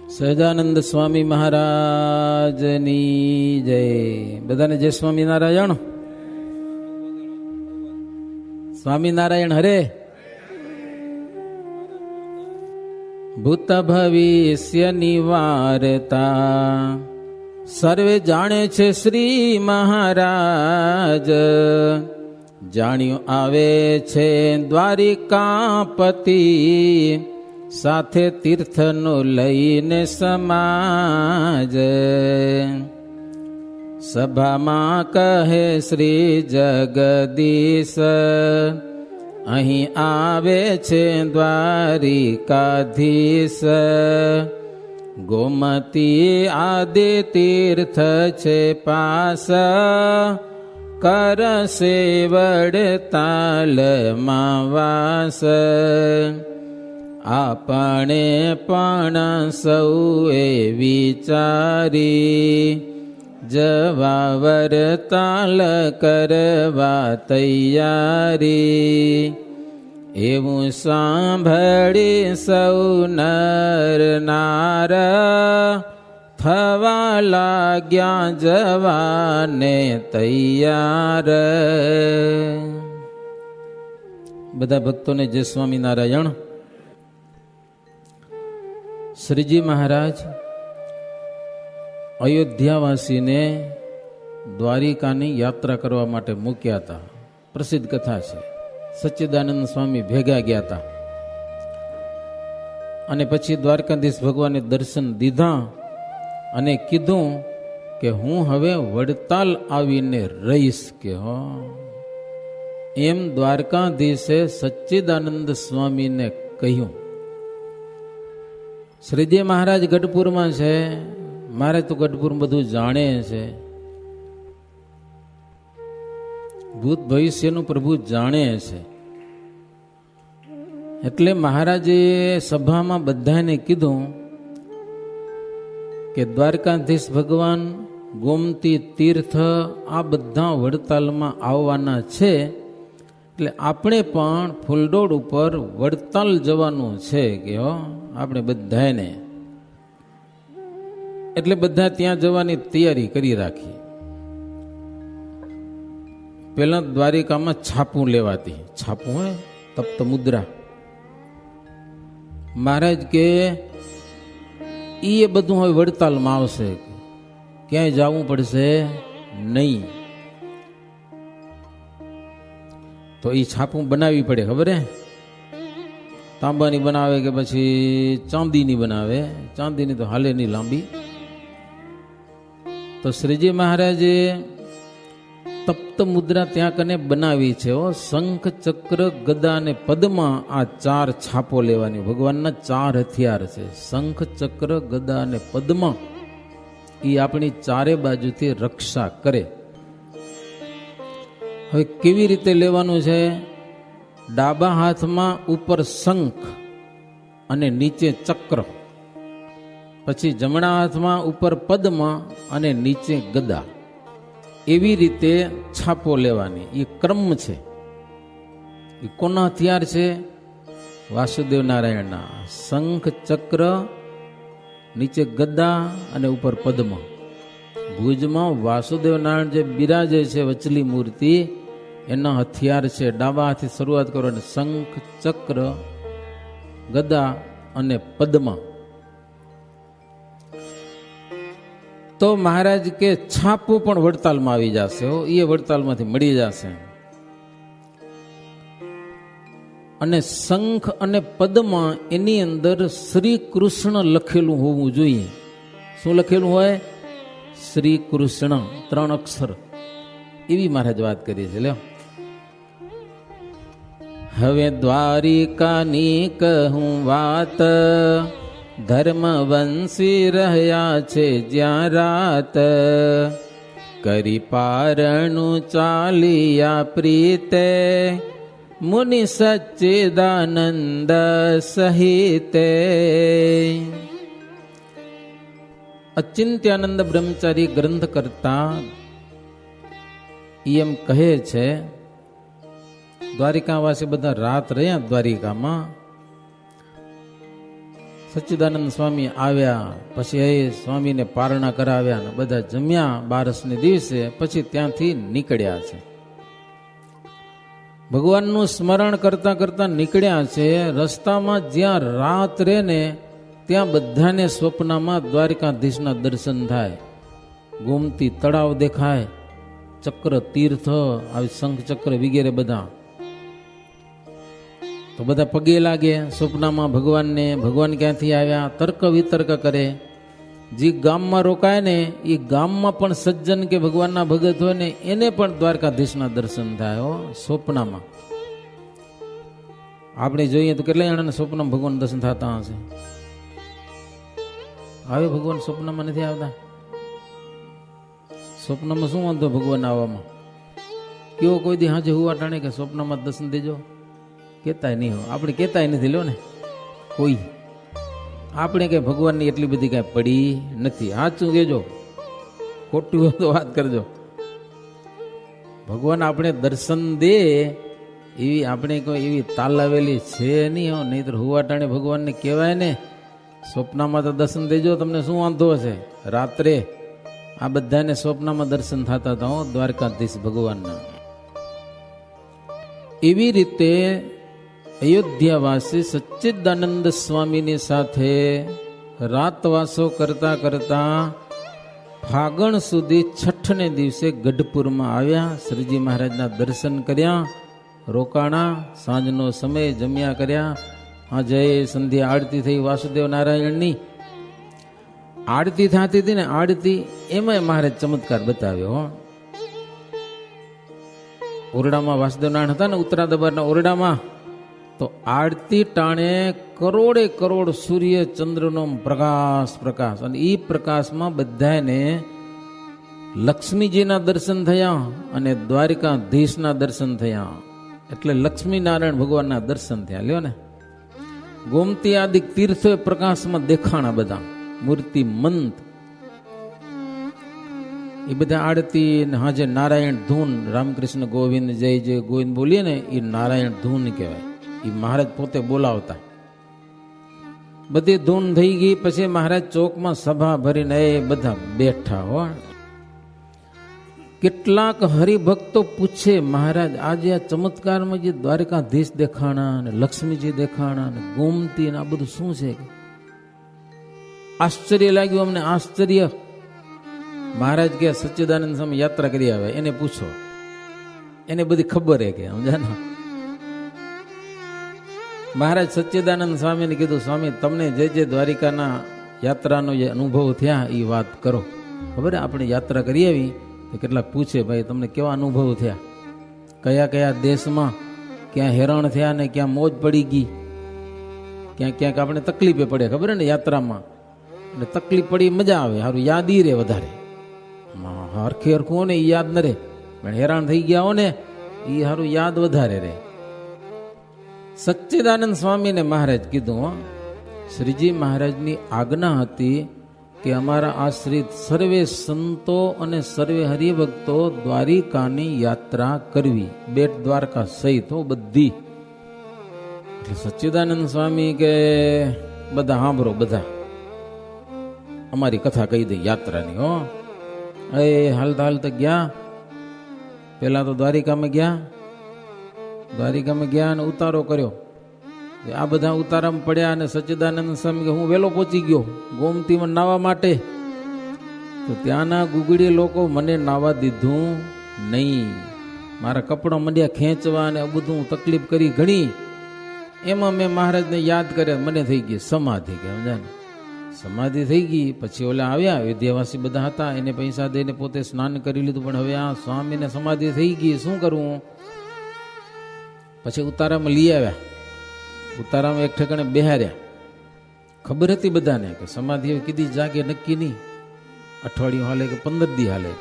સહજાનંદ સ્વામી મહારાજની જય. બધાને જય સ્વામિનારાયણ. સ્વામિનારાયણ હરે. ભૂત ભવિષ્ય નિવારતા સર્વે જાણે છે શ્રી મહારાજ. જાણ્યું આવે છે દ્વારિકાપતિ, સાથે તીર્થનો લઈને સમાજ. સભામાં કહે શ્રી જગદીશ, અહીં આવે છે દ્વારિકાધીશ. ગોમતી આદિ તીર્થ છે પાસ, કરશે વડતાલમાં વાસ. આપણે પણ સૌએ વિચારી, જવા વરતાલ કરવા તૈયારી. એવું સાંભળી સૌ નર નાર, થવા લાગ્યા જવાને તૈયાર. બધા ભક્તોને જય સ્વામિનારાયણ. શ્રીજી મહારાજ અયોધ્યાવાસીને દ્વારિકાની યાત્રા કરવા માટે મૂક્યા હતા. પ્રસિદ્ધ કથા છે. સચ્ચિદાનંદ સ્વામી ભેગા ગયા હતા અને પછી દ્વારકાધીશ ભગવાને દર્શન દીધા અને કીધું કે હું હવે વડતાલ આવીને રહીશ. કે એમ દ્વારકાધીશે સચ્ચિદાનંદ સ્વામીને કહ્યું. શ્રીજી મહારાજ ગઢપુરમાં છે. મારે તો ગઢપુર બધું જાણે છે. ભૂત ભવિષ્યનું પ્રભુ જાણે છે. એટલે મહારાજે સભામાં બધાને કીધું કે દ્વારકાધીશ ભગવાન ગોમતી તીર્થ આ બધા વડતાલમાં આવવાના છે, એટલે આપણે પણ ફૂલડોળ ઉપર વડતાલ જવાનું છે. કે આપણે બધાને, એટલે બધા ત્યાં જવાની તૈયારી કરી રાખી. પેલા દ્વારિકામાં છાપું લેવાતી. છાપું હોય તપ્ત મુદ્રા. મહારાજ કે એ બધું હવે વડતાલમાં આવશે, ક્યાંય જવું પડશે નહીં. તો એ છાપું બનાવવી પડે. ખબર હે? તાંબાની બનાવે કે પછી ચાંદીની બનાવે. ચાંદીની તો હાલે નહીં લાંબી. તો શ્રીજી મહારાજે તપ્ત મુદ્રા ત્યાં કને બનાવી છે. શંખ, ચક્ર, ગદા અને પદ્મા, આ ચાર છાપો લેવાની. ભગવાનના ચાર હથિયાર છે. શંખ, ચક્ર, ગદા અને પદ્મા એ આપણી ચારે બાજુથી રક્ષા કરે. હવે કેવી રીતે લેવાનું છે? ડાબા હાથમાં ઉપર શંખ અને નીચે ચક્ર, પછી જમણા હાથમાં ઉપર પદ્મા અને નીચે ગદા. એવી રીતે છાપો લેવાની. એ ક્રમ છે. એ કોના હથિયાર છે? વાસુદેવ નારાયણના. શંખ, ચક્ર, નીચે ગદા અને ઉપર પદ્મા. ભુજમાં વાસુદેવ નારાયણ જે બિરાજે છે, વચલી મૂર્તિ, એના હથિયાર છે. ડાબા હાથથી શરૂઆત કરો અને શંખ, ચક્ર, ગદા અને પદ્મા. તો મહારાજ કે છાપું પણ વડતાલમાં આવી જશે. એ વડતાલમાંથી મળી જશે. અને શંખ અને પદ્મા એની અંદર શ્રી કૃષ્ણ લખેલું હોવું જોઈએ. શું લખેલું હોય? શ્રી કૃષ્ણ, 3 અક્ષર. એવી મહારાજ વાત કરી છે. લ્યો, હવે દ્વારિકાની કહું વાત, ધર્મવંશી રહ્યા છે જ્યાં રાત. કરી પારણું ચાલિયા પ્રીતે, મુનિ સચ્ચિદાનંદ સહિતે. અચિંત્યાનંદ બ્રહ્મચારી ગ્રંથ કરતા એમ કહે છે, દ્વારિકાવાસી બધા રાત રહ્યા દ્વારિકામાં. સચ્ચિદાનંદ સ્વામી આવ્યા, પછી એ સ્વામીને પારણા કરાવ્યા ને બધા જમ્યા 12ને દિવસે, પછી ત્યાંથી નીકળ્યા છે. ભગવાનનું સ્મરણ કરતા કરતા નીકળ્યા છે. રસ્તામાં જ્યાં રાત રહે ને ત્યાં બધાને સ્વપ્નમાં દ્વારિકાધીશના દર્શન થાય. ગોમતી તળાવ દેખાય, ચક્ર તીર્થ, આવી શંખ ચક્ર વગેરે બધા. તો બધા પગે લાગે સ્વપ્નમાં ભગવાનને. ભગવાન ક્યાંથી આવ્યા તર્ક વિતર્ક કરે. જે ગામમાં રોકાય ને એ ગામમાં પણ સજ્જન કે ભગવાનના ભગત હોય ને એને પણ દ્વારકાધીશના દર્શન થાય હો સ્વપ્નમાં. આપણે જોઈએ તો કેટલા જણાને સ્વપ્નમાં ભગવાન દર્શન થતા હશે? આવે ભગવાન સ્વપ્નમાં નથી આવતા? સ્વપ્નમાં શું વાંધો ભગવાન આવવામાં? કેવો કોઈ દી હાજે હુવા ટાણે કે સ્વપ્નમાં દર્શન દેજો કેતાય નહીં હો. આપણે કેતાય નથી લો ને કોઈ. આપણે કઈ ભગવાનની એટલી બધી કઈ પડી નથી. સાચું કહેજો, ખોટું હોય તો વાત કરજો. ભગવાન આપણે દર્શન દે એવી આપણે કોઈ એવી તાલાવેલી છે નહીં હો. નહીતર હુવા ટાણે ભગવાનને કહેવાય ને સ્વપ્નમાં તો દર્શન દેજો, તમને શું વાંધો હશે? રાત્રે આ બધાને સ્વપ્નમાં દર્શન થતા હતા હો દ્વારકાધીશ ભગવાનના. એવી રીતે અયોધ્યાવાસી સચ્ચિદાનંદ સ્વામીની સાથે રાતવાસો કરતા કરતા ફાગણ સુધી છઠને દિવસે ગઢપુરમાં આવ્યા. શ્રીજી મહારાજના દર્શન કર્યા, રોકાણા, સાંજનો સમય જમ્યા કર્યા. હા જય સંધ્યા આરતી થઈ વાસુદેવ નારાયણની. આરતી થતી હતી ને આરતી એમાં મહારાજ ચમત્કાર બતાવ્યો હો. ઓરડામાં વાસુદેવ નારાયણ હતા ને ઉત્તરા દરબારના ઓરડામાં, તો આરતી ટાણે કરોડે કરોડ સૂર્ય ચંદ્રનો પ્રકાશ અને એ પ્રકાશમાં બધાને લક્ષ્મીજીના દર્શન થયા અને દ્વારિકાધીશના દર્શન થયા. એટલે લક્ષ્મી નારાયણ ભગવાનના દર્શન થયા. લ્યો ને, ગોમતી આદિ તીર્થો પ્રકાશમાં દેખાણા બધા મૂર્તિમંત. એ બધા આરતી હાજે નારાયણ ધૂન, રામકૃષ્ણ ગોવિંદ જય જય ગોવિંદ બોલીએ ને એ નારાયણ ધૂન કહેવાય. એ મહારાજ પોતે બોલાવતા. બધી ધૂન થઈ ગઈ પછી મહારાજ ચોકમાં સભા ભરીને એ બધા બેઠા હો. કેટલાક હરિભક્તો પૂછે, મહારાજ આજે આ ચમત્કારમાં જે દ્વારકાધીશ દેખાણા અને લક્ષ્મીજી દેખાણા અને ગોમતી આ બધું શું છે? આશ્ચર્ય લાગ્યું અમને, આશ્ચર્ય. મહારાજ કે સચ્ચિદાનંદ સ્વામી યાત્રા કરી આવે એને પૂછો, એને બધી ખબર હે કે સમજાના. મહારાજ સચ્ચિદાનંદ સ્વામીને કીધું, સ્વામી તમને જે દ્વારિકાના યાત્રાનો જે અનુભવ થયા એ વાત કરો. ખબર આપણે યાત્રા કરી આવી તો કેટલાક પૂછે, ભાઈ તમને કેવા અનુભવ થયા, કયા કયા દેશમાં ક્યાં હેરાન થયા ને ક્યાં મોજ પડી ગઈ, ક્યાંક ક્યાંક આપણે તકલીફે પડે ખબર ને યાત્રામાં. એટલે તકલીફ પડી મજા આવે, સારું યાદ ઈ રે વધારે. હરખે હરખું ને એ યાદ ન રહે, પણ હેરાન થઈ ગયા હો ને એ સારું યાદ વધારે રહે. સચ્ચિદાનંદ સ્વામીને મહારાજ કીધું, શ્રીજી મહારાજની આજ્ઞા હતી કે અમારા આશ્રિત સર્વે સંતો અને સર્વે હરિભક્તો દ્વારિકાની યાત્રા કરવી, બેટ દ્વારકા સહિત બધી. એટલે સચ્ચિદાનંદ સ્વામી કે બધા સાંભળો, બધા અમારી કથા કહી દઈ યાત્રાની હો. એ હાલતા હાલતા ગયા, પેલા તો દ્વારિકામાં ગયા અને ઉતારો કર્યો. આ બધા ઉતારામાં પડ્યા અને સચ્ચિદાનંદ સ્વામી કે હું વહેલો પહોંચી ગયો ગોમતીમાં નાવા માટે. તો ત્યાંના ગુગડી લોકો મને નાવા દીધું નહીં, મારા કપડાં મંડ્યા ખેંચવા અને બધું તકલીફ કરી ઘણી. એમાં મેં મહારાજને યાદ કર્યા, મને થઈ ગઈ સમાધિ. કે સમજાય ને, સમાધિ થઈ ગઈ. પછી ઓલા આવ્યા વિદ્યાવાસી બધા હતા, એને પૈસા દઈને પોતે સ્નાન કરી લીધું. પણ હવે આ સ્વામીને સમાધિ થઈ ગઈ, શું કરવું? પછી ઉતારામાં લઈ આવ્યા, ઉતારામાં એક ઠેકાણે બેહાર્યા. ખબર હતી બધાને કે સમાધિ કીધી જાગે નક્કી નહીં, અઠવાડિયું હાલે કે 15 દી હાલે.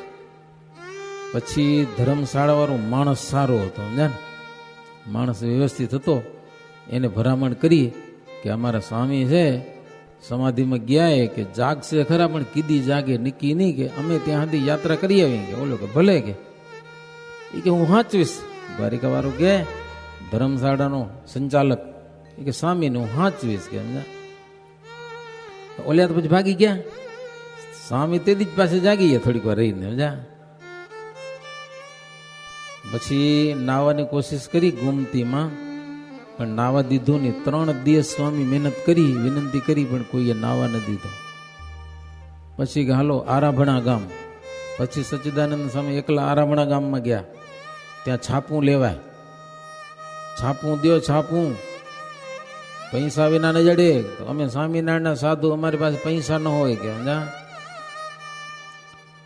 પછી ધર્મશાળા વાળો માણસ સારો હતો, સમજ્યા ને, માણસ વ્યવસ્થિત હતો. એને ભરામણ કરી કે અમારા સ્વામી છે સમાધિમાં ગયા કે જાગશે ખરા પણ કીધી જાગે નક્કી નહીં, કે અમે ત્યાં સુધી યાત્રા કરી આવી. કે ઓલો કે ભલે, કે એ કે હું હાંચવીશ. દ્વારિકા વાળો કે ધર્મશાળાનો સંચાલક એ કે સ્વામીને હું હાંચવીશ. કે ઓલ્યા તો પછી ભાગી ગયા. સ્વામી તે જ પાસે જાગી ગયા થોડીક વાર રહીને. સમજા? પછી નાવાની કોશિશ કરી ગોમતીમાં, પણ નાવા દીધું નહીં. 3 દિવસ સ્વામી મહેનત કરી, વિનંતી કરી, પણ કોઈએ નાવા ન દીધો. પછી કે હાલો આરાભણા ગામ. પછી સચ્ચિદાનંદ સ્વામી એકલા આરાભણા ગામમાં ગયા. ત્યાં છાપું લેવાય. છાપું દ્યો, છાપું. પૈસા વિના ન જડે. તો અમે સ્વામિનારાયણના સાધુ, અમારી પાસે પૈસા ન હોય કે સમજા.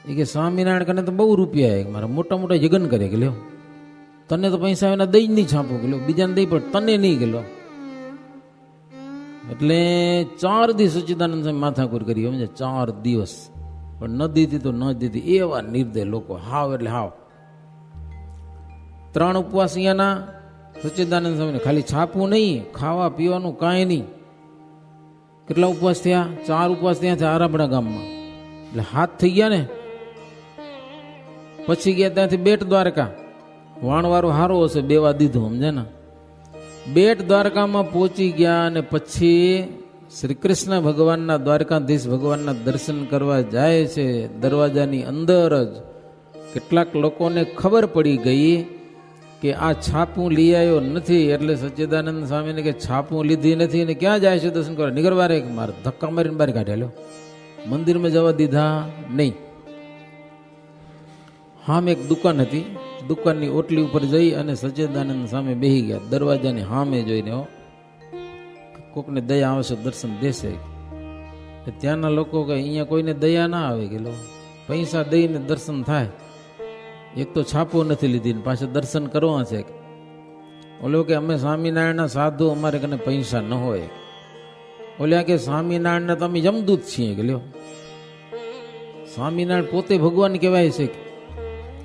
એ કે સ્વામિનારાયણ કને તો બહુ રૂપિયા, મારા મોટા મોટા યજ્ઞ કરે કે લ્યો, તને તો પૈસા વિના દઈ જ નહીં છાપું કે લ્યો, બીજાને દઈ પણ તને નહીં કે લ્યો. એટલે 4 દિવસ સચ્ચિદાનંદ સ્વામી માથાકૂર કરી. સમજે? 4 દિવસ. પણ ન દીધી તો ન દીધી. એવા નિર્દય લોકો, હાવ એટલે હાવ. 3 ઉપવાસ અહીંયાના સચ્ચિદાનંદ સ્વામીને. ખાલી છાપવું નહીં, ખાવા પીવાનું કાંઈ નહીં. કેટલા ઉપવાસ થયા? 4 ઉપવાસ ત્યાં થયા આરાબડા ગામમાં. એટલે હાથ થઈ ગયા ને. પછી ગયા ત્યાંથી બેટ દ્વારકા. વાણવારો હારો હશે, 2 વાર દીધું. સમજે ને? બેટ દ્વારકામાં પહોંચી ગયા અને પછી શ્રી કૃષ્ણ ભગવાનના, દ્વારકાધીશ ભગવાનના દર્શન કરવા જાય છે. દરવાજાની અંદર જ કેટલાક લોકોને ખબર પડી ગઈ કે આ છાપું લઈ આવ્યો નથી. એટલે સચ્ચિદાનંદ સ્વામીને કે છાપું લીધી નથી ને ક્યાં જાય છે દર્શન કરવા? નિગરવારે મારે ધક્કા મારીને બહાર કાઢેલો, મંદિરમાં જવા દીધા નહીં. હામે એક દુકાન હતી, દુકાનની ઓટલી ઉપર જઈ અને સચ્ચિદાનંદ સામે બેસી ગયા. દરવાજાની સામે જોઈને કોકને દયા આવશે દર્શન દેશે. ત્યાંના લોકો કે અહીંયા કોઈને દયા ના આવે કે લો, પૈસા દઈને દર્શન થાય. એક તો છાપો નથી લીધી ને પાછા દર્શન કરવા છે. ઓલો કે અમે સ્વામિનારાયણના સાધુ, અમારે કને પૈસા ન હોય. ઓલ્યા કે સ્વામિનારાયણને તમે જમદૂત છીએ કે લ્યો, સ્વામિનારાયણ પોતે ભગવાન કહેવાય છે.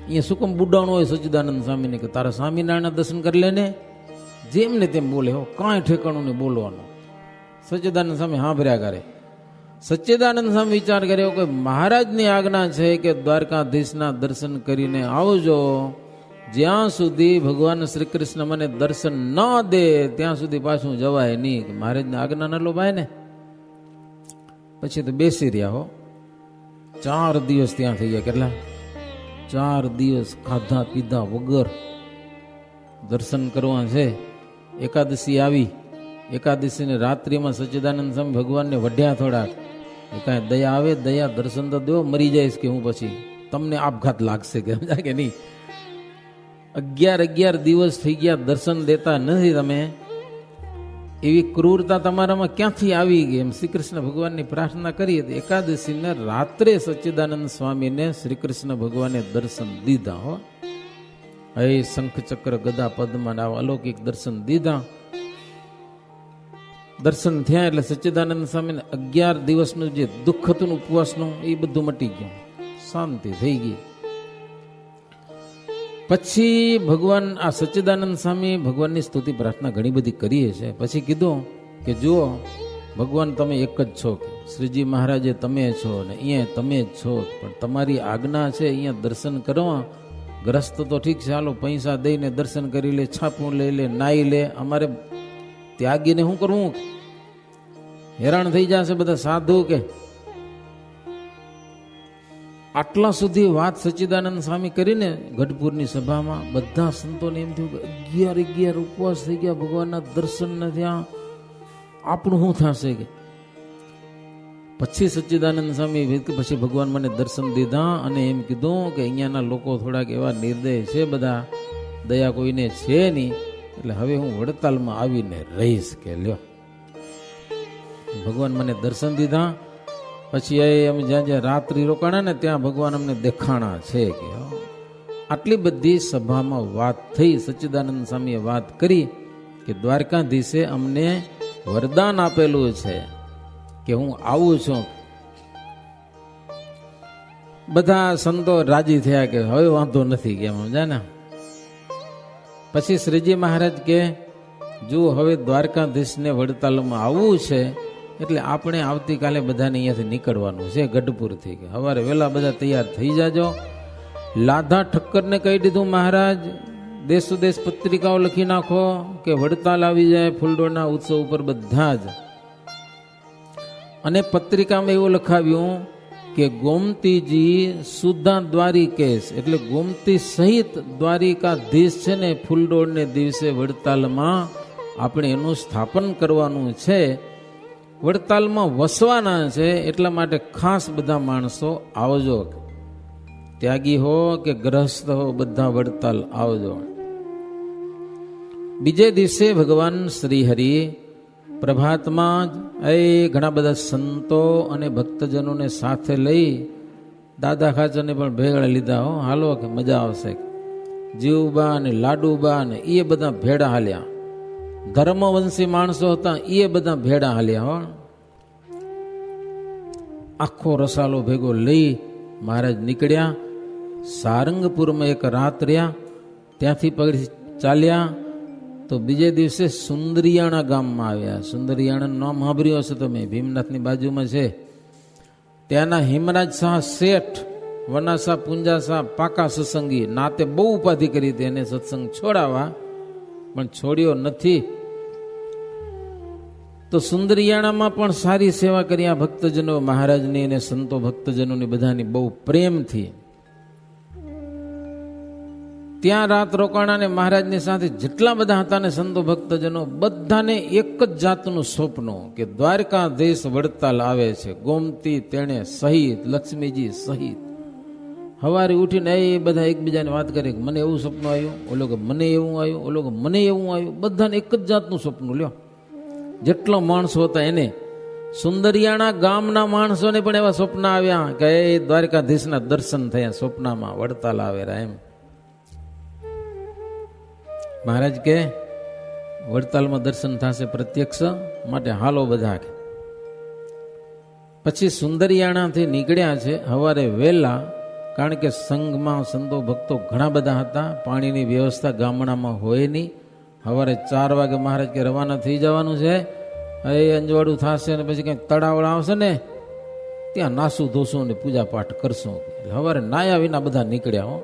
અહીંયા શું કેમ બુડાણો હોય સચ્ચિદાનંદ સ્વામીને કે તારા સ્વામિનારાયણના દર્શન કરી લે ને? જેમ ને તેમ બોલે હો, કાંઈ ઠેકાણું નહીં બોલવાનું. સચ્ચિદાનંદ સ્વામી સાંભળ્યા કરે. સચ્ચિદાનંદ સ્વામી વિચાર કર્યો કે મહારાજની આજ્ઞા છે કે દ્વારકાધીશના દર્શન કરીને આવજો. જ્યાં સુધી ભગવાન શ્રી કૃષ્ણ મને દર્શન ન દે ત્યાં સુધી પાછું જવાય નહીં. મહારાજની આજ્ઞા ન લોભાય ને. પછી તો બેસી રહ્યા હો. 4 દિવસ ત્યાં થઈ ગયા. કેટલા? 4 દિવસ ખાધા પીધા વગર દર્શન કરવા છે. એકાદશી આવી. એકાદશીને રાત્રિમાં સચ્ચિદાનંદ સ્વામી ભગવાનને વઢ્યા થોડાક. એ કાંઈ દયા આવે? દયા દર્શન તો દો, મરી જઈશ કે હું પછી તમને આપઘાત લાગશે કે સમજા કે નહીં. 11 દિવસ થઈ ગયા દર્શન દેતા નથી તમે. એવી ક્રૂરતા તમારામાં ક્યાંથી આવી ગઈ? એમ શ્રી કૃષ્ણ ભગવાનની પ્રાર્થના કરી હતી. એકાદશીને રાત્રે સચ્ચિદાનંદ સ્વામીને શ્રી કૃષ્ણ ભગવાને દર્શન દીધા. હો, હે શંખ ચક્ર ગદા પદ્મના અલૌકિક દર્શન દીધા. દર્શન થયા એટલે સચ્ચિદાનંદ સ્વામીને 11 દિવસનું જે દુઃખ હતું ઉપવાસનું એ બધું મટી ગયું, શાંતિ થઈ ગઈ. પછી ભગવાન આ સચ્ચિદાનંદ સ્વામી ભગવાનની સ્તુતિ પ્રાર્થના ઘણી બધી કરીએ છે. પછી કીધું કે જુઓ ભગવાન તમે એક જ છો. શ્રીજી મહારાજે તમે છો ને અહીંયા તમે જ છો, પણ તમારી આજ્ઞા છે અહીંયા દર્શન કરવા. ગ્રસ્ત તો ઠીક છે, હાલો પૈસા દઈને દર્શન કરી લે, છાપું લઈ લે, નાઈ લે. અમારે ત્યાગીને શું કરવું? હેરાન થઈ જશે બધા સાધુ કે. આટલા સુધી વાત સચ્ચિદાનંદ સ્વામી કરીને ગઢપુરની સભામાં બધા સંતોને એમ થયું કે 11 ઉપવાસ થઈ ગયા, ભગવાનના દર્શન ન થયા, આપણું શું થશે કે. પછી સચ્ચિદાનંદ સ્વામી પછી ભગવાન મને દર્શન દીધા અને એમ કીધું કે અહીંયાના લોકો થોડાક એવા નિર્દય છે, બધા દયા કોઈને છે નહીં, એટલે હવે હું વડતાલમાં આવીને રહીશ કે લ્યો. ભગવાન મને દર્શન દીધા. પછી અમે જ્યાં જ્યાં રાત્રિ રોકાણા ને ત્યાં ભગવાન અમને દેખાણા છે કે. આટલી બધી સભામાં વાત થઈ. સચ્ચિદાનંદ સ્વામીએ વાત કરી કે દ્વારકાધીશે અમને વરદાન આપેલું છે કે હું આવું છું. બધા સંતો રાજી થયા કે હવે વાંધો નથી કેમ સમજા ને. પછી શ્રીજી મહારાજ કે જો હવે દ્વારકાધીશને વડતાલમાં આવવું છે એટલે આપણે આવતીકાલે બધાને અહીંયાથી નીકળવાનું છે ગઢપુરથી. કે સવારે વહેલા બધા તૈયાર થઈ જાજો. લાધા ઠક્કરને કહી દીધું મહારાજ દેશ સુદેશ પત્રિકાઓ લખી નાખો કે વડતાલ આવી જાય ફૂલડોળના ઉત્સવ ઉપર બધા જ. અને પત્રિકામાં એવું લખાવ્યું કે ગોમતીજી સુધા દ્વારિકેશ એટલે ગોમતી સહિત દ્વારિકાધીશ છે ને ફૂલડોળને દિવસે વડતાલમાં આપણે એનું સ્થાપન કરવાનું છે, વડતાલમાં વસવાના છે, એટલા માટે ખાસ બધા માણસો આવજો, ત્યાગી હો કે ગ્રહસ્થ હો બધા વડતાલ આવજો. બીજે દિવસે ભગવાન શ્રી હરિ પ્રભાતમાં જ ઘણા બધા સંતો અને ભક્તજનોને સાથે લઈ દાદા ખાચરને પણ ભેગા લીધા. હો હાલો કે મજા આવશે. જીવબા ને લાડુબા ને એ બધા ભેડા હાલ્યા, ધર્મવંશી માણસો હતા એ બધા ભેડા હાલ્યા. હો આખો રસાલો ભેગો લઈ મહારાજ નીકળ્યા. સારંગપુરમાં એક રાત રહ્યા, ત્યાંથી પગડી ચાલ્યા તો બીજે દિવસે સુંદરિયાણા ગામમાં આવ્યા. સુંદરિયાણાનું નામ સાંભળ્યું હશે તમે, ભીમનાથની બાજુમાં છે. ત્યાંના હિમરાજ શાહ શેઠ, વનાસા પુંજા શાહ પાકા સત્સંગી, નાતે બહુ ઉપાધિ કરી હતી એને સત્સંગ છોડાવવા, પણ છોડ્યો નથી. તો સુંદરિયાણામાં પણ સારી સેવા કરી આ ભક્તજનો મહારાજની અને સંતો ભક્તજનોની બધાની બહુ પ્રેમથી. ત્યાં રાત રોકાણા ને મહારાજની સાથે જેટલા બધા હતા ને સંતો ભક્તજનો બધાને એક જ જાતનું સ્વપ્ન કે દ્વારકાધીશ વડતાલ આવે છે, ગોમતી તેણે સહિત, લક્ષ્મીજી સહિત. સવારે ઉઠીને એ બધા એકબીજાને વાત કરે કે મને એવું સપનું આવ્યું, ઓલો કે મને એવું આવ્યું, ઓલો કે મને એવું આવ્યું. બધાને એક જ જાતનું સપનું લ્યો, જેટલા માણસો હતા એને. સુંદરિયાણા ગામના માણસોને પણ એવા સ્વપ્ન આવ્યા કે એ દ્વારકાધીશના દર્શન થયા સ્વપ્નમાં, વડતાલ આવેલા એમ. મહારાજ કે વડતાલમાં દર્શન થશે પ્રત્યક્ષ, માટે હાલો બધા. પછી સુંદરિયાણાથી નીકળ્યા છે સવારે વહેલા, કારણ કે સંઘમાં સંતો ભક્તો ઘણા બધા હતા, પાણીની વ્યવસ્થા ગામડામાં હોય નહીં. સવારે 4 વાગે મહારાજ કે રવાના થઈ જવાનું છે, એ અંજવાડું થશે ને પછી કંઈક તળાવડા આવશે ને ત્યાં નાસું ધોશું ને પૂજા પાઠ કરશું. સવારે નાયા વિના બધા નીકળ્યા. હો